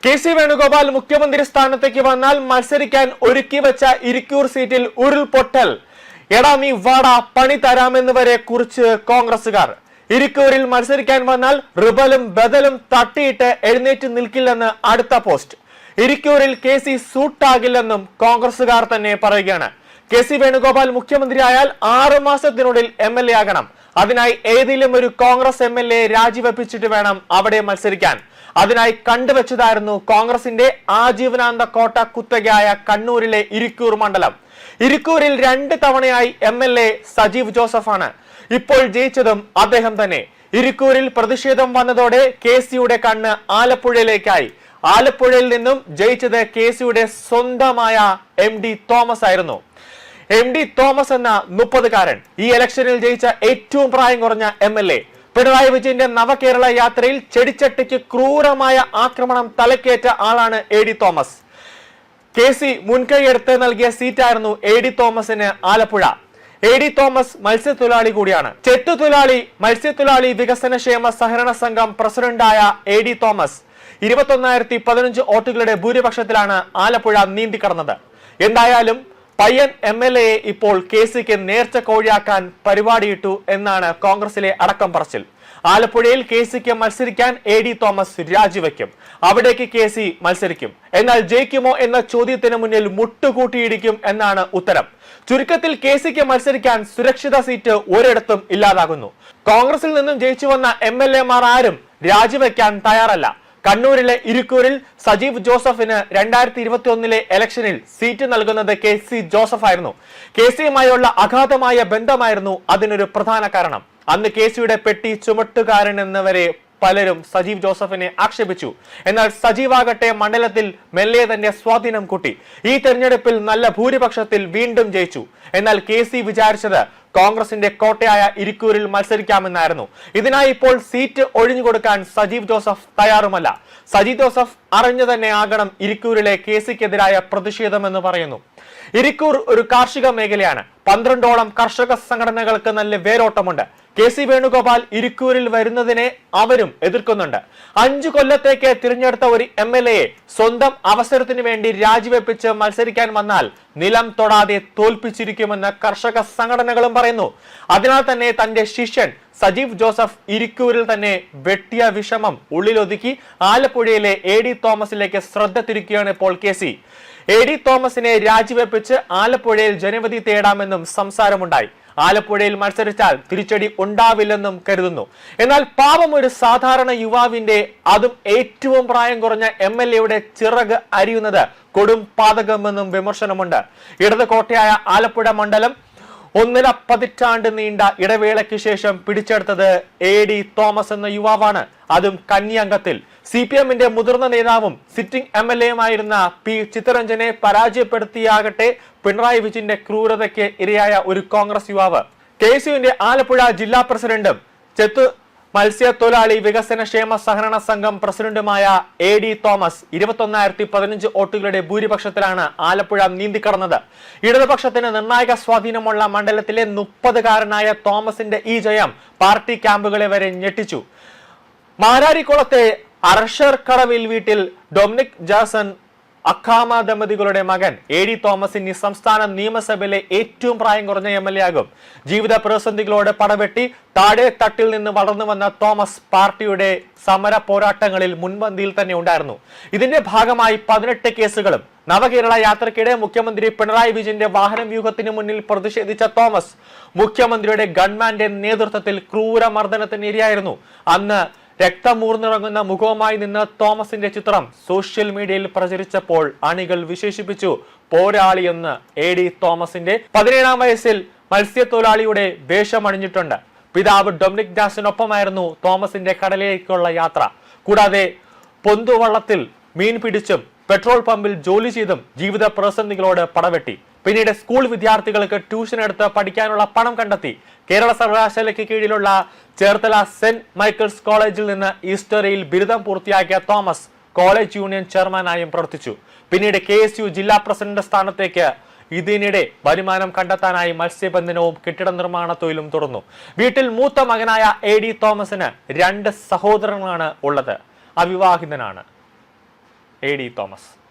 K C. Venugopal മുഖ്യമന്ത്രി സ്ഥാനത്തേക്ക് വന്നാൽ മത്സരിക്കാൻ ഒരുക്കി വെച്ച ഇരിക്കൂർ സീറ്റിൽ ഉരുൾപൊട്ടൽ. എടാ നീ വാടാ പണി തരാമെന്ന് വരെ കുറിച്ച് കോൺഗ്രസുകാർ. ഇരിക്കൂരിൽ മത്സരിക്കാൻ വന്നാൽ റിബലും ബദലും തട്ടിയിട്ട് എഴുന്നേറ്റ് നിൽക്കില്ലെന്ന് അടുത്ത പോസ്റ്റ്. ഇരിക്കൂരിൽ കെ.സി. സൂട്ടാകില്ലെന്നും കോൺഗ്രസുകാർ തന്നെ പറയുകയാണ്. കെ.സി. വേണുഗോപാൽ മുഖ്യമന്ത്രിയായാൽ 6 മാസത്തിനുള്ളിൽ MLA ആകണം. അതിനായി ഏതെങ്കിലും ഒരു കോൺഗ്രസ് MLA രാജിവെപ്പിച്ചിട്ട് വേണം അവിടെ മത്സരിക്കാൻ. അതിനായി കണ്ടുവച്ചതായിരുന്നു കോൺഗ്രസിന്റെ ആജീവനാന്ത കോട്ട കുത്തകയായ കണ്ണൂരിലെ ഇരിക്കൂർ മണ്ഡലം. ഇരിക്കൂരിൽ 2 തവണയായി MLA സജീവ് ജോസഫാണ്. ഇപ്പോൾ ജയിച്ചതും അദ്ദേഹം തന്നെ. ഇരിക്കൂരിൽ പ്രതിഷേധം വന്നതോടെ കെ.സിയുടെ കണ്ണ് ആലപ്പുഴയിലേക്കായി. ആലപ്പുഴയിൽ നിന്നും ജയിച്ചത് കെ.സിയുടെ സ്വന്തമായ MD തോമസ് ആയിരുന്നു. MD തോമസ് എന്ന 30-കാരൻ ഈ ഇലക്ഷനിൽ ജയിച്ച ഏറ്റവും പ്രായം കുറഞ്ഞ MLA. പിണറായി വിജയന്റെ നവകേരള യാത്രയിൽ ചെടിച്ചട്ടിക്ക് ക്രൂരമായ ആക്രമണം തലക്കേറ്റ ആളാണ് AD തോമസ്. കെ.സി. മുൻകൈയെടുത്ത് നൽകിയ സീറ്റായിരുന്നു AD തോമസിന് ആലപ്പുഴ. AD തോമസ് മത്സ്യത്തൊഴിലാളി കൂടിയാണ്. ചെത്തുതൊഴിലാളി മത്സ്യത്തൊഴിലാളി വികസനക്ഷേമ സഹകരണ സംഘം പ്രസിഡന്റായ AD തോമസ് 21,015 വോട്ടുകളുടെ ഭൂരിപക്ഷത്തിലാണ് ആലപ്പുഴ നീന്തിക്കടന്നത്. എന്തായാലും പയ്യൻ MLA ഇപ്പോൾ കെ.സിക്ക് നേർച്ച കോഴിയാക്കാൻ പരിപാടിയിട്ടു എന്നാണ് കോൺഗ്രസിലെ അടക്കം പറച്ചിൽ. ആലപ്പുഴയിൽ കെ.സിക്ക് മത്സരിക്കാൻ AD തോമസ് രാജിവെക്കും. അവിടേക്ക് കെ.സി. മത്സരിക്കും. എന്നാൽ ജയിക്കുമോ എന്ന ചോദ്യത്തിന് മുന്നിൽ മുട്ടുകൂട്ടിയിടിക്കും എന്നാണ് ഉത്തരം. ചുരുക്കത്തിൽ കെ.സിക്ക് മത്സരിക്കാൻ സുരക്ഷിത സീറ്റ് ഒരിടത്തും ഇല്ലാതാകുന്നു. കോൺഗ്രസിൽ നിന്നും ജയിച്ചു വന്ന MLA മാർ ആരും രാജിവെക്കാൻ തയ്യാറല്ല. കണ്ണൂരിലെ ഇരിക്കൂരിൽ സജീവ് ജോസഫിന് 2021 ഇലക്ഷനിൽ സീറ്റ് നൽകുന്നത് കെ.സി. ജോസഫ് ആയിരുന്നു. കെ.സിയുമായുള്ള അഗാധമായ ബന്ധമായിരുന്നു അതിനൊരു പ്രധാന കാരണം. അന്ന് കെ.സിയുടെ പെട്ടി ചുമട്ടുകാരൻ എന്നവരെ പലരും സജീവ് ജോസഫിനെ ആക്ഷേപിച്ചു. എന്നാൽ സജീവാകട്ടെ മണ്ഡലത്തിൽ മെല്ലെ തന്റെ സ്വാധീനം കൂട്ടി. ഈ തെരഞ്ഞെടുപ്പിൽ നല്ല ഭൂരിപക്ഷത്തിൽ വീണ്ടും ജയിച്ചു. എന്നാൽ കെ.സി. വിചാരിച്ചത് കോൺഗ്രസിന്റെ കോട്ടയായ ഇരിക്കൂരിൽ മത്സരിക്കാമെന്നായിരുന്നു. ഇതിനായി ഇപ്പോൾ സീറ്റ് ഒഴിഞ്ഞുകൊടുക്കാൻ സജീവ് ജോസഫ് തയ്യാറുമല്ല. സജീവ് ജോസഫ് അറിഞ്ഞു തന്നെ ആകണം ഇരിക്കൂരിലെ കെ.സിക്കെതിരായ പ്രതിഷേധമെന്ന് പറയുന്നു. ഇരിക്കൂർ ഒരു കാർഷിക മേഖലയാണ്. 12ഓളം കർഷക സംഘടനകൾക്ക് നല്ല വേരോട്ടമുണ്ട്. കെ.സി. വേണുഗോപാൽ ഇരിക്കൂരിൽ വരുന്നതിനെ അവരും എതിർക്കുന്നുണ്ട്. 5 കൊല്ലത്തേക്ക് തിരഞ്ഞെടുത്ത ഒരു MLA സ്വന്തം അവസരത്തിന് വേണ്ടി രാജിവെപ്പിച്ച് മത്സരിക്കാൻ വന്നാൽ നിലം തൊടാതെ തോൽപ്പിച്ചിരിക്കുമെന്ന് കർഷക സംഘടനകളും പറയുന്നു. അതിനാൽ തന്നെ തന്റെ ശിഷ്യൻ സജീവ് ജോസഫ് ഇരിക്കൂരിൽ തന്നെ വെട്ടിയ വിഷമം ഉള്ളിലൊതുക്കി ആലപ്പുഴയിലെ AD തോമസിലേക്ക് ശ്രദ്ധ തിരിക്കുകയാണ് ഇപ്പോൾ കെ.സി. AD തോമസിനെ രാജിവെപ്പിച്ച് ആലപ്പുഴയിൽ ജനവിധി തേടാമെന്നും സംസാരമുണ്ടായി. ആലപ്പുഴയിൽ മത്സരിച്ചാൽ തിരിച്ചടി ഉണ്ടാവില്ലെന്നും കരുതുന്നു. എന്നാൽ പാവം ഒരു സാധാരണ യുവാവിന്റെ, അതും ഏറ്റവും പ്രായം കുറഞ്ഞ MLA-യുടെ ചിറക് അരിയുന്നത് കൊടും പാതകമെന്നും വിമർശനമുണ്ട്. ഇടത് കോട്ടയായ ആലപ്പുഴ മണ്ഡലം 1.5 പതിറ്റാണ്ട് നീണ്ട ഇടവേളയ്ക്ക് ശേഷം പിടിച്ചെടുത്തത് AD തോമസ് എന്ന യുവാവാണ്. അതും കന്നി അംഗത്തിൽ. CPM-ന്റെ മുതിർന്ന നേതാവും സിറ്റിംഗ് MLA-യുമായിരുന്ന P. ചിത്തരഞ്ജനെ പരാജയപ്പെടുത്തിയാകട്ടെ പിണറായി വിജയന്റെ ക്രൂരതയ്ക്ക് ഇരയായ ഒരു കോൺഗ്രസ് യുവാവ്. കെ.സി.യുടെ ആലപ്പുഴ ജില്ലാ പ്രസിഡന്റും മത്സ്യത്തൊഴിലാളി വികസന ക്ഷേമ സഹകരണ സംഘം പ്രസിഡന്റുമായ AD തോമസ് 21,015 വോട്ടുകളുടെ ഭൂരിപക്ഷത്തിലാണ് ആലപ്പുഴ നീന്തിക്കടന്നത്. ഇടതുപക്ഷത്തിന് നിർണായക സ്വാധീനമുള്ള മണ്ഡലത്തിലെ 30-കാരനായ തോമസിന്റെ ഈ ജയം പാർട്ടി ക്യാമ്പുകളെ വരെ ഞെട്ടിച്ചു. മാരാരിക്കുളത്തെ അർഷർ കടവിൽ വീട്ടിൽ ഡൊമിനിക് ജാസൺ അഖാമ ദമ്പതികളുടെ മകൻ AD തോമസ് ഇനി സംസ്ഥാന നിയമസഭയിലെ ഏറ്റവും പ്രായം കുറഞ്ഞ MLA ആകും. ജീവിത പ്രതിസന്ധികളോട് പടവെട്ടി താഴെ തട്ടിൽ നിന്ന് വളർന്നു വന്ന തോമസ് പാർട്ടിയുടെ സമര പോരാട്ടങ്ങളിൽ മുൻപന്തിയിൽ തന്നെ ഉണ്ടായിരുന്നു. ഇതിന്റെ ഭാഗമായി 18 കേസുകളും. നവകേരള യാത്രക്കിടെ മുഖ്യമന്ത്രി പിണറായി വിജയന്റെ വാഹന വ്യൂഹത്തിന് മുന്നിൽ പ്രതിഷേധിച്ച തോമസ് മുഖ്യമന്ത്രിയുടെ ഗൺമാന്റെ നേതൃത്വത്തിൽ ക്രൂരമർദ്ദനത്തിന് ഇരയായിരുന്നു. അന്ന് രക്തമൂർന്നിറങ്ങുന്ന മുഖവുമായി നിന്ന് തോമസിന്റെ ചിത്രം സോഷ്യൽ മീഡിയയിൽ പ്രചരിച്ചപ്പോൾ അണികൾ വിശേഷിപ്പിച്ചു പോരാളിയെന്ന്. AD തോമസിന്റെ 17-ാം വയസ്സിൽ മത്സ്യത്തൊഴിലാളിയുടെ വേഷമണിഞ്ഞിട്ടുണ്ട്. പിതാവ് ഡൊമിനിക് ജാസിനൊപ്പമായിരുന്നു തോമസിന്റെ കടലിലേക്കുള്ള യാത്ര. കൂടാതെ പൊന്തുവള്ളത്തിൽ മീൻ പിടിച്ചും പെട്രോൾ പമ്പിൽ ജോലി ചെയ്തും ജീവിത പ്രതിസന്ധികളോട് പടവെട്ടി. പിന്നീട് സ്കൂൾ വിദ്യാർത്ഥികൾക്ക് ട്യൂഷൻ എടുത്ത് പഠിക്കാനുള്ള പണം കണ്ടെത്തി. കേരള സർവകലാശാലയ്ക്ക് കീഴിലുള്ള ചേർത്തല സെന്റ് മൈക്കിൾസ് കോളേജിൽ നിന്ന് ഈസ്റ്ററിൽ ബിരുദം പൂർത്തിയാക്കിയ തോമസ് കോളേജ് യൂണിയൻ ചെയർമാനായും പ്രവർത്തിച്ചു. പിന്നീട് KSU ജില്ലാ പ്രസിഡന്റ് സ്ഥാനത്തേക്ക്. ഇതിനിടെ വരുമാനം കണ്ടെത്താനായി മത്സ്യബന്ധനവും കെട്ടിട നിർമ്മാണ തൊഴിലും തുടർന്നു. വീട്ടിൽ മൂത്ത മകനായ AD തോമസിന് 2 സഹോദരങ്ങളാണ് ഉള്ളത്. അവിവാഹിതനാണ്. AD Thomas.